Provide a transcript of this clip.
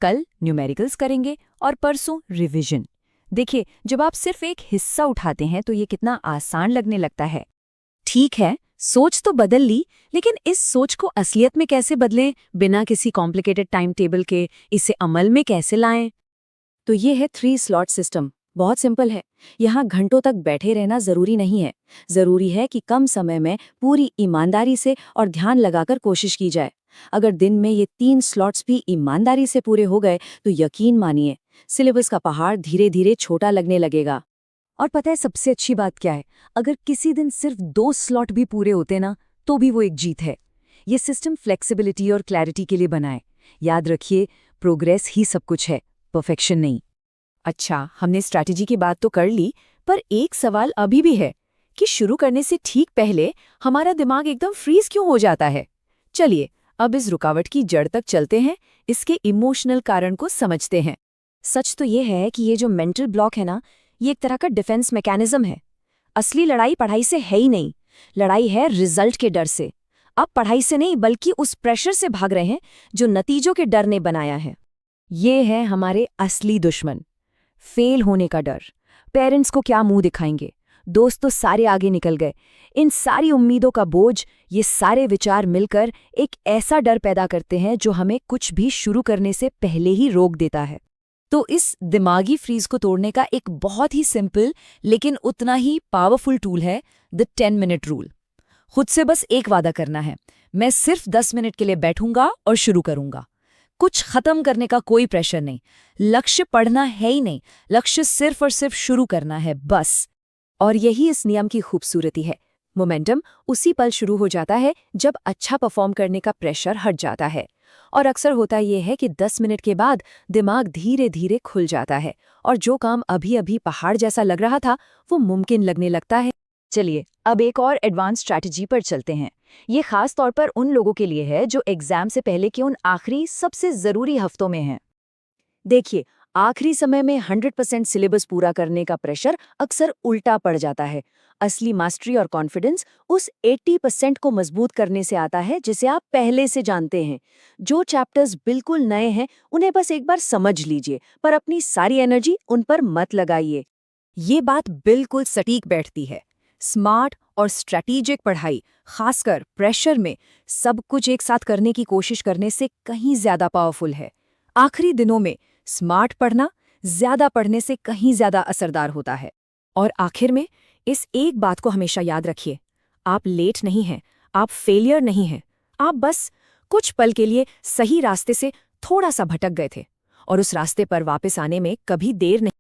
कल न्यूमेरिकल्स करेंगे और परसों रिवीजन। देखिए, जब आप सिर्फ एक हिस्सा उठाते हैं तो ये कितना आसान लगने लगता है। ठीक है, सोच तो बदल ली, लेकिन इस सोच को असलियत में कैसे बदलें बिना किसी कॉम्प्लिकेटेड टाइम टेबल के? इसे अमल में कैसे लाएं? तो ये है 3 स्लॉट सिस्टम। बहुत सिंपल है। यहाँ घंटों तक बैठे रहना जरूरी नहीं है। जरूरी है कि कम समय में पूरी ईमानदारी से और ध्यान लगाकर कोशिश की जाए। अगर दिन में ये 3 स्लॉट्स भी ईमानदारी से पूरे हो गए तो यकीन मानिए, सिलेबस का पहाड़ धीरे धीरे छोटा लगने लगेगा। और पता है सबसे अच्छी बात क्या है? अगर किसी दिन सिर्फ 2 स्लॉट भी पूरे होते ना, तो भी वो एक जीत है। ये सिस्टम फ्लेक्सिबिलिटी और क्लैरिटी के लिए बना है। याद रखिए, प्रोग्रेस ही सब कुछ है, परफेक्शन नहीं। अच्छा, हमने स्ट्रैटेजी की बात तो कर ली, पर एक सवाल अभी भी है कि शुरू करने से ठीक पहले हमारा दिमाग एकदम फ्रीज क्यों हो जाता है? चलिए, अब इस रुकावट की जड़ तक चलते हैं, इसके इमोशनल कारण को समझते हैं। सच तो ये है कि ये जो मेंटल ब्लॉक है ना, ये एक तरह का डिफेंस मैकेनिज्म है। असली लड़ाई पढ़ाई से है ही नहीं, लड़ाई है रिजल्ट के डर से। अब पढ़ाई से नहीं, बल्कि उस प्रेशर से भाग रहे हैं जो नतीजों के डर ने बनाया है। ये है हमारे असली दुश्मन। फेल होने का डर। पेरेंट्स को क्या मुंह दिखाएंगे, दोस्त तो सारे आगे निकल गए। इन सारी उम्मीदों का बोझ, ये सारे विचार मिलकर एक ऐसा डर पैदा करते हैं जो हमें कुछ भी शुरू करने से पहले ही रोक देता है। तो इस दिमागी फ्रीज को तोड़ने का एक बहुत ही सिंपल लेकिन उतना ही पावरफुल टूल है द 10 मिनट रूल। खुद से बस एक वादा करना है, मैं सिर्फ 10 मिनट के लिए बैठूंगा और शुरू करूंगा। कुछ खत्म करने का कोई प्रेशर नहीं, लक्ष्य पढ़ना है ही नहीं, लक्ष्य सिर्फ और सिर्फ शुरू करना है बस। और यही इस नियम की खूबसूरती है। मोमेंटम उसी पल शुरू हो जाता है जब अच्छा परफॉर्म करने का प्रेशर हट जाता है। और अक्सर होता यह है कि 10 मिनट के बाद दिमाग धीरे धीरे खुल जाता है और जो काम अभी अभी पहाड़ जैसा लग रहा था वो मुमकिन लगने लगता है। चलिए, अब एक और एडवांस स्ट्रैटेजी पर चलते हैं। ये खास तौर पर उन लोगों के लिए है जो एग्जाम से पहले के उन आखिरी सबसे ज़रूरी हफ्तों में हैं। देखिए, आखिरी समय में 100% सिलेबस पूरा करने का प्रेशर अक्सर उल्टा पड़ जाता है। असली मास्टरी और कॉन्फिडेंस उस 80% को मजबूत करने से आता है जिसे आप पहले से जानते हैं। जो चैप्टर्स बिल्कुल नए हैं उन्हें बस एक बार समझ लीजिए, पर अपनी सारी एनर्जी उन पर मत लगाइए। ये बात बिल्कुल सटीक बैठती है। स्मार्ट और स्ट्रैटेजिक पढ़ाई, खासकर प्रेशर में सब कुछ एक साथ करने की कोशिश करने से कहीं ज्यादा पावरफुल है। आखिरी दिनों में स्मार्ट पढ़ना ज्यादा पढ़ने से कहीं ज्यादा असरदार होता है। और आखिर में इस एक बात को हमेशा याद रखिए, आप लेट नहीं हैं, आप फेलियर नहीं हैं, आप बस कुछ पल के लिए सही रास्ते से थोड़ा सा भटक गए थे और उस रास्ते पर वापस आने में कभी देर नहीं।